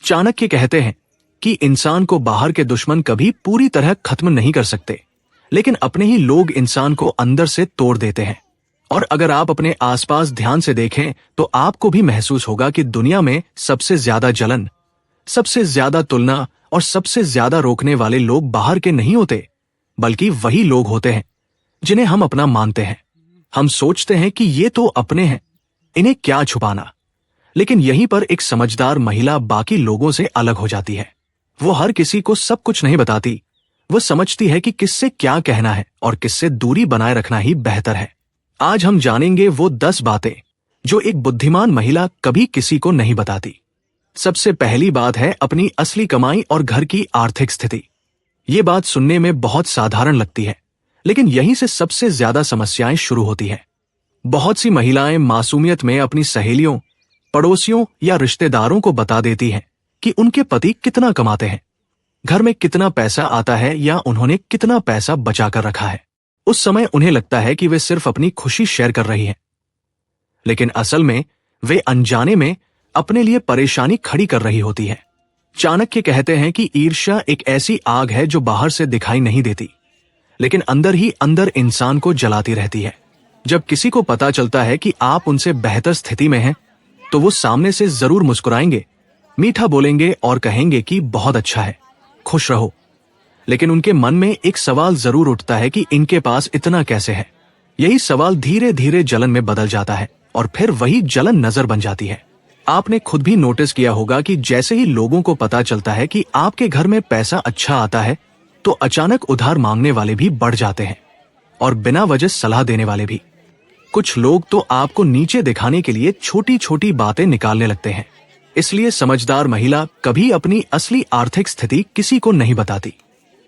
चाणक्य कहते हैं कि इंसान को बाहर के दुश्मन कभी पूरी तरह खत्म नहीं कर सकते, लेकिन अपने ही लोग इंसान को अंदर से तोड़ देते हैं। और अगर आप अपने आसपास ध्यान से देखें तो आपको भी महसूस होगा कि दुनिया में सबसे ज्यादा जलन, सबसे ज्यादा तुलना और सबसे ज्यादा रोकने वाले लोग बाहर के नहीं होते, बल्कि वही लोग होते हैं जिन्हें हम अपना मानते हैं। हम सोचते हैं कि ये तो अपने हैं, इन्हें क्या छुपाना। लेकिन यहीं पर एक समझदार महिला बाकी लोगों से अलग हो जाती है। वो हर किसी को सब कुछ नहीं बताती। वो समझती है कि किससे क्या कहना है और किससे दूरी बनाए रखना ही बेहतर है। आज हम जानेंगे वो 10 बातें जो एक बुद्धिमान महिला कभी किसी को नहीं बताती। सबसे पहली बात है अपनी असली कमाई और घर की आर्थिक स्थिति। ये बात सुनने में बहुत साधारण लगती है, लेकिन यहीं से सबसे ज्यादा समस्याएं शुरू होती हैं। बहुत सी महिलाएं मासूमियत में अपनी सहेलियों, पड़ोसियों या रिश्तेदारों को बता देती हैं कि उनके पति कितना कमाते हैं, घर में कितना पैसा आता है या उन्होंने कितना पैसा बचा कर रखा है। उस समय उन्हें लगता है कि वे सिर्फ अपनी खुशी शेयर कर रही हैं, लेकिन असल में वे अनजाने में अपने लिए परेशानी खड़ी कर रही होती है। चाणक्य कहते हैं कि ईर्ष्या एक ऐसी आग है जो बाहर से दिखाई नहीं देती, लेकिन अंदर ही अंदर इंसान को जलाती रहती है। जब किसी को पता चलता है कि आप उनसे बेहतर स्थिति में हैं, तो वो सामने से जरूर मुस्कुराएंगे, मीठा बोलेंगे और कहेंगे कि बहुत अच्छा है, खुश रहो। लेकिन उनके मन में एक सवाल जरूर उठता है कि इनके पास इतना कैसे है। यही सवाल धीरे धीरे जलन में बदल जाता है और फिर वही जलन नजर बन जाती है। आपने खुद भी नोटिस किया होगा कि जैसे ही लोगों को पता चलता है कि आपके घर में पैसा अच्छा आता है, तो अचानक उधार मांगने वाले भी बढ़ जाते हैं और बिना वजह सलाह देने वाले भी। कुछ लोग तो आपको नीचे दिखाने के लिए छोटी छोटी बातें निकालने लगते हैं। इसलिए समझदार महिला कभी अपनी असली आर्थिक स्थिति किसी को नहीं बताती।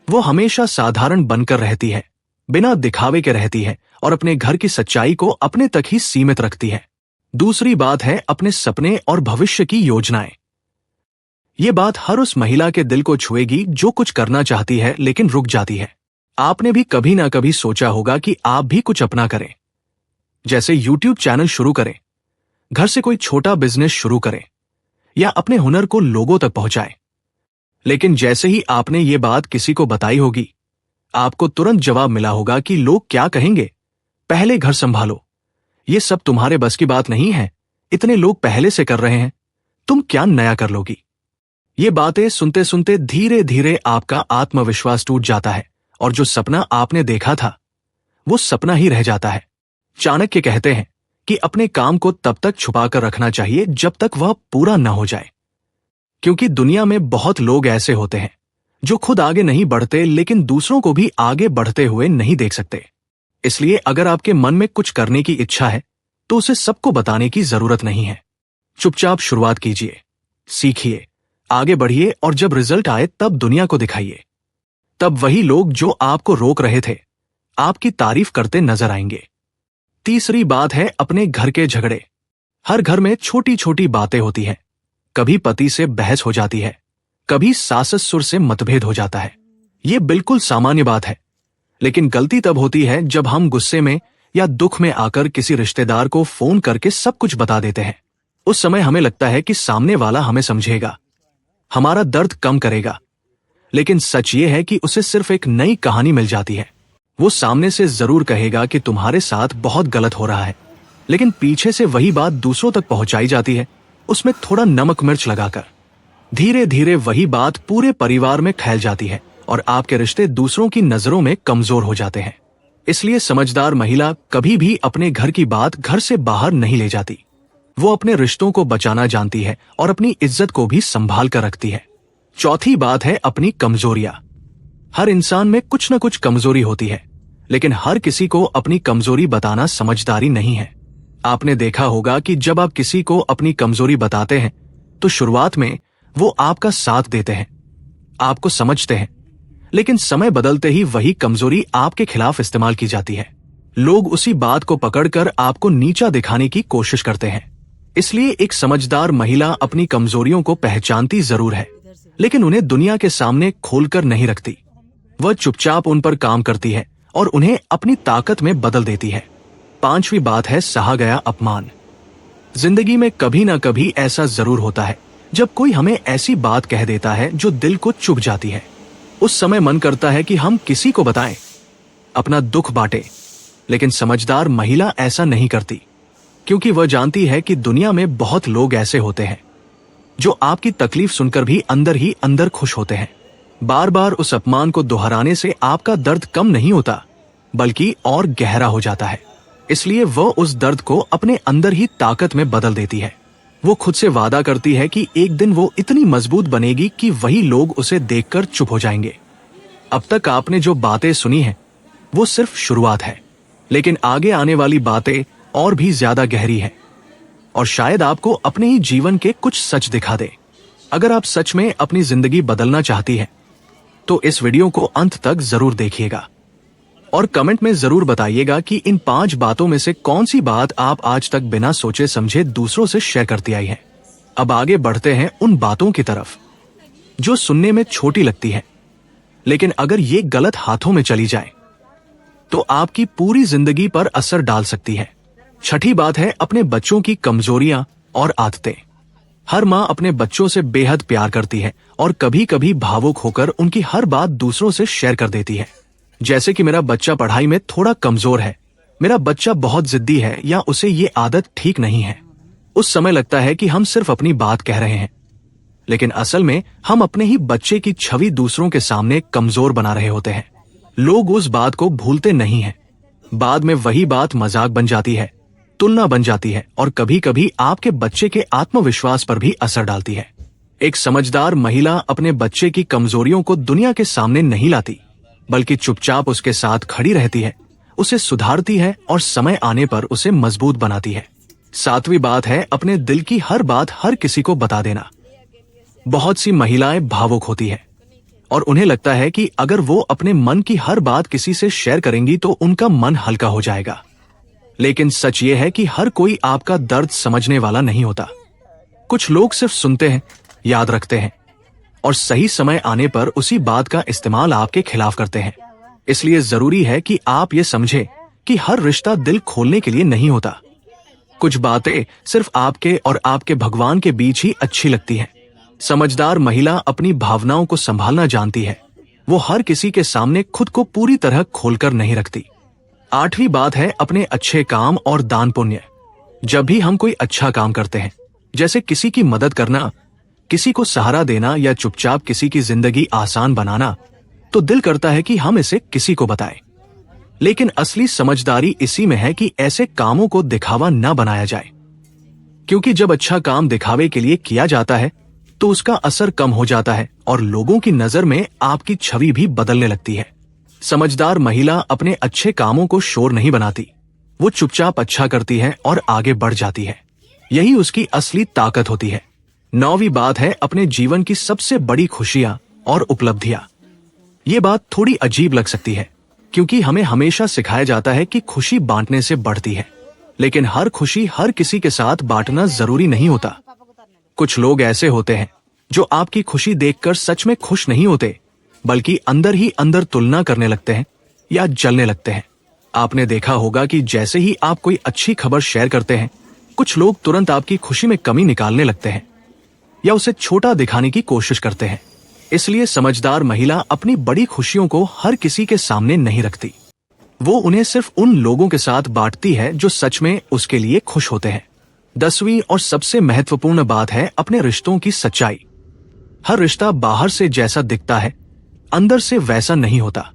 वो हमेशा साधारण बनकर रहती है, बिना दिखावे के रहती है और अपने घर की सच्चाई को अपने तक ही सीमित रखती है। दूसरी बात है अपने सपने और भविष्य की योजनाएं। ये बात हर उस महिला के दिल को छुएगी जो कुछ करना चाहती है लेकिन रुक जाती है। आपने भी कभी ना कभी सोचा होगा कि आप भी कुछ अपना करें, जैसे YouTube चैनल शुरू करें, घर से कोई छोटा बिजनेस शुरू करें या अपने हुनर को लोगों तक पहुंचाएं। लेकिन जैसे ही आपने ये बात किसी को बताई होगी, आपको तुरंत जवाब मिला होगा कि लोग क्या कहेंगे, पहले घर संभालो, ये सब तुम्हारे बस की बात नहीं है, इतने लोग पहले से कर रहे हैं, तुम क्या नया कर लोगी। ये बातें सुनते सुनते धीरे धीरे आपका आत्मविश्वास टूट जाता है और जो सपना आपने देखा था वो सपना ही रह जाता है। चाणक्य कहते हैं कि अपने काम को तब तक छुपा कर रखना चाहिए जब तक वह पूरा न हो जाए, क्योंकि दुनिया में बहुत लोग ऐसे होते हैं जो खुद आगे नहीं बढ़ते लेकिन दूसरों को भी आगे बढ़ते हुए नहीं देख सकते। इसलिए अगर आपके मन में कुछ करने की इच्छा है तो उसे सबको बताने की जरूरत नहीं है। चुपचाप शुरुआत कीजिए, सीखिए, आगे बढ़िए और जब रिजल्ट आए तब दुनिया को दिखाइए। तब वही लोग जो आपको रोक रहे थे आपकी तारीफ करते नजर आएंगे। तीसरी बात है अपने घर के झगड़े। हर घर में छोटी छोटी बातें होती हैं। कभी पति से बहस हो जाती है, कभी सास ससुर से मतभेद हो जाता है। ये बिल्कुल सामान्य बात है, लेकिन गलती तब होती है जब हम गुस्से में या दुख में आकर किसी रिश्तेदार को फोन करके सब कुछ बता देते हैं। उस समय हमें लगता है कि सामने वाला हमें समझेगा, हमारा दर्द कम करेगा, लेकिन सच ये है कि उसे सिर्फ एक नई कहानी मिल जाती है। वो सामने से जरूर कहेगा कि तुम्हारे साथ बहुत गलत हो रहा है, लेकिन पीछे से वही बात दूसरों तक पहुंचाई जाती है, उसमें थोड़ा नमक मिर्च लगाकर। धीरे धीरे वही बात पूरे परिवार में फैल जाती है और आपके रिश्ते दूसरों की नजरों में कमजोर हो जाते हैं। इसलिए समझदार महिला कभी भी अपने घर की बात घर से बाहर नहीं ले जाती। वो अपने रिश्तों को बचाना जानती है और अपनी इज्जत को भी संभाल कर रखती है। चौथी बात है अपनी कमजोरियां। हर इंसान में कुछ न कुछ कमजोरी होती है, लेकिन हर किसी को अपनी कमजोरी बताना समझदारी नहीं है। आपने देखा होगा कि जब आप किसी को अपनी कमजोरी बताते हैं तो शुरुआत में वो आपका साथ देते हैं, आपको समझते हैं, लेकिन समय बदलते ही वही कमजोरी आपके खिलाफ इस्तेमाल की जाती है। लोग उसी बात को पकड़कर आपको नीचा दिखाने की कोशिश करते हैं। इसलिए एक समझदार महिला अपनी कमजोरियों को पहचानती जरूर है, लेकिन उन्हें दुनिया के सामने खोलकर नहीं रखती। वह चुपचाप उन पर काम करती है और उन्हें अपनी ताकत में बदल देती है। पांचवी बात है सहा गया अपमान। जिंदगी में कभी ना कभी ऐसा जरूर होता है जब कोई हमें ऐसी बात कह देता है जो दिल को चुभ जाती है, उस समय मन करता है कि हम किसी को बताएं, अपना दुख बांटे। लेकिन समझदार महिला ऐसा नहीं करती, क्योंकि वह जानती है कि दुनिया में बहुत लोग ऐसे होते हैं जो आपकी तकलीफ सुनकर भी अंदर ही अंदर खुश होते हैं। बार बार उस अपमान को दोहराने से आपका दर्द कम नहीं होता, बल्कि और गहरा हो जाता है। इसलिए वह उस दर्द को अपने अंदर ही ताकत में बदल देती है। वो खुद से वादा करती है कि एक दिन वो इतनी मजबूत बनेगी कि वही लोग उसे देखकर चुप हो जाएंगे। अब तक आपने जो बातें सुनी हैं, वो सिर्फ शुरुआत है, लेकिन आगे आने वाली बातें और भी ज्यादा गहरी हैं और शायद आपको अपने ही जीवन के कुछ सच दिखा दे। अगर आप सच में अपनी जिंदगी बदलना चाहती हैं, तो इस वीडियो को अंत तक जरूर देखिएगा और कमेंट में जरूर बताइएगा कि इन 5 बातों में से कौन सी बात आप आज तक बिना सोचे समझे दूसरों से शेयर करती आई है। अब आगे बढ़ते हैं उन बातों की तरफ जो सुनने में छोटी लगती है, लेकिन अगर ये गलत हाथों में चली जाए तो आपकी पूरी जिंदगी पर असर डाल सकती है। छठी बात है अपने बच्चों की कमजोरियां और आदतें। हर माँ अपने बच्चों से बेहद प्यार करती है और कभी कभी भावुक होकर उनकी हर बात दूसरों से शेयर कर देती है। जैसे कि मेरा बच्चा पढ़ाई में थोड़ा कमजोर है, मेरा बच्चा बहुत जिद्दी है, या उसे ये आदत ठीक नहीं है। उस समय लगता है कि हम सिर्फ अपनी बात कह रहे हैं, लेकिन असल में हम अपने ही बच्चे की छवि दूसरों के सामने कमजोर बना रहे होते हैं। लोग उस बात को भूलते नहीं हैं। बाद में वही बात मजाक बन जाती है, तुलना बन जाती है और कभी कभी आपके बच्चे के आत्मविश्वास पर भी असर डालती है। एक समझदार महिला अपने बच्चे की कमजोरियों को दुनिया के सामने नहीं लाती, बल्कि चुपचाप उसके साथ खड़ी रहती है, उसे सुधारती है और समय आने पर उसे मजबूत बनाती है। 7वीं बात है अपने दिल की हर बात हर किसी को बता देना। बहुत सी महिलाएं भावुक होती है और उन्हें लगता है कि अगर वो अपने मन की हर बात किसी से शेयर करेंगी तो उनका मन हल्का हो जाएगा। लेकिन सच ये है कि हर कोई आपका दर्द समझने वाला नहीं होता। कुछ लोग सिर्फ सुनते हैं, याद रखते हैं और सही समय आने पर उसी बात का इस्तेमाल आपके खिलाफ करते हैं। इसलिए जरूरी है कि आप ये समझें कि हर रिश्ता दिल खोलने के लिए नहीं होता। कुछ बातें सिर्फ आपके और आपके भगवान के बीच ही अच्छी लगती हैं। समझदार महिला अपनी भावनाओं को संभालना जानती है। वो हर किसी के सामने खुद को पूरी तरह खोलकर नहीं रखती। 8वीं बात है अपने अच्छे काम और दान पुण्य। जब भी हम कोई अच्छा काम करते हैं, जैसे किसी की मदद करना, किसी को सहारा देना या चुपचाप किसी की जिंदगी आसान बनाना, तो दिल करता है कि हम इसे किसी को बताएं। लेकिन असली समझदारी इसी में है कि ऐसे कामों को दिखावा न बनाया जाए, क्योंकि जब अच्छा काम दिखावे के लिए किया जाता है तो उसका असर कम हो जाता है और लोगों की नजर में आपकी छवि भी बदलने लगती है। समझदार महिला अपने अच्छे कामों को शोर नहीं बनाती, वो चुपचाप अच्छा करती है और आगे बढ़ जाती है। यही उसकी असली ताकत होती है। 9वीं बात है अपने जीवन की सबसे बड़ी खुशियां और उपलब्धियां। ये बात थोड़ी अजीब लग सकती है, क्योंकि हमें हमेशा सिखाया जाता है कि खुशी बांटने से बढ़ती है, लेकिन हर खुशी हर किसी के साथ बांटना जरूरी नहीं होता। कुछ लोग ऐसे होते हैं जो आपकी खुशी देखकर सच में खुश नहीं होते, बल्कि अंदर ही अंदर तुलना करने लगते हैं या जलने लगते हैं। आपने देखा होगा कि जैसे ही आप कोई अच्छी खबर शेयर करते हैं, कुछ लोग तुरंत आपकी खुशी में कमी निकालने लगते हैं या उसे छोटा दिखाने की कोशिश करते हैं। इसलिए समझदार महिला अपनी बड़ी खुशियों को हर किसी के सामने नहीं रखती। वो उन्हें सिर्फ उन लोगों के साथ बांटती है जो सच में उसके लिए खुश होते हैं। 10वीं और सबसे महत्वपूर्ण बात है अपने रिश्तों की सच्चाई। हर रिश्ता बाहर से जैसा दिखता है, अंदर से वैसा नहीं होता।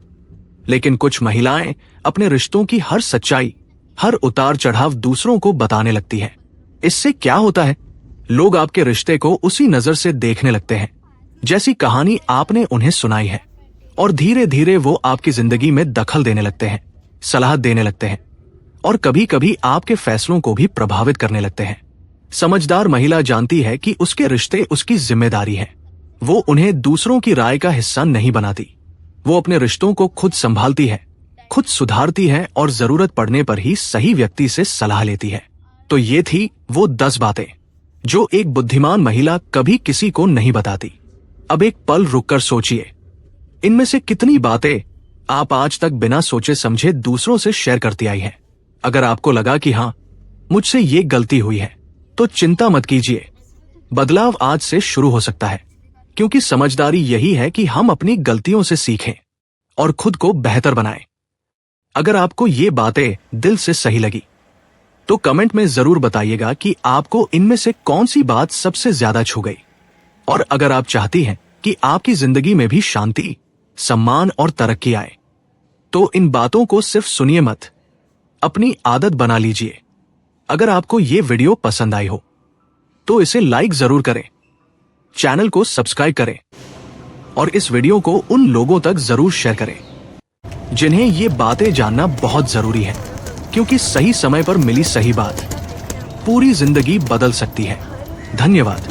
लेकिन कुछ महिलाएं अपने रिश्तों की हर सच्चाई, हर उतार चढ़ाव दूसरों को बताने लगती हैं। इससे क्या होता है, लोग आपके रिश्ते को उसी नजर से देखने लगते हैं जैसी कहानी आपने उन्हें सुनाई है, और धीरे धीरे वो आपकी जिंदगी में दखल देने लगते हैं, सलाह देने लगते हैं और कभी कभी आपके फैसलों को भी प्रभावित करने लगते हैं। समझदार महिला जानती है कि उसके रिश्ते उसकी जिम्मेदारी है। वो उन्हें दूसरों की राय का हिस्सा नहीं बनाती। वो अपने रिश्तों को खुद संभालती है, खुद सुधारती है और जरूरत पड़ने पर ही सही व्यक्ति से सलाह लेती है। तो ये थी वो 10 बातें जो एक बुद्धिमान महिला कभी किसी को नहीं बताती। अब एक पल रुककर सोचिए, इनमें से कितनी बातें आप आज तक बिना सोचे समझे दूसरों से शेयर करती आई हैं। अगर आपको लगा कि हाँ, मुझसे ये गलती हुई है, तो चिंता मत कीजिए, बदलाव आज से शुरू हो सकता है, क्योंकि समझदारी यही है कि हम अपनी गलतियों से सीखें और खुद को बेहतर बनाएं। अगर आपको ये बातें दिल से सही लगी तो कमेंट में जरूर बताइएगा कि आपको इनमें से कौन सी बात सबसे ज्यादा छू गई। और अगर आप चाहती हैं कि आपकी जिंदगी में भी शांति, सम्मान और तरक्की आए, तो इन बातों को सिर्फ सुनिए मत, अपनी आदत बना लीजिए। अगर आपको ये वीडियो पसंद आई हो तो इसे लाइक जरूर करें, चैनल को सब्सक्राइब करें और इस वीडियो को उन लोगों तक जरूर शेयर करें जिन्हें ये बातें जानना बहुत जरूरी है, क्योंकि सही समय पर मिली सही बात पूरी जिंदगी बदल सकती है। धन्यवाद।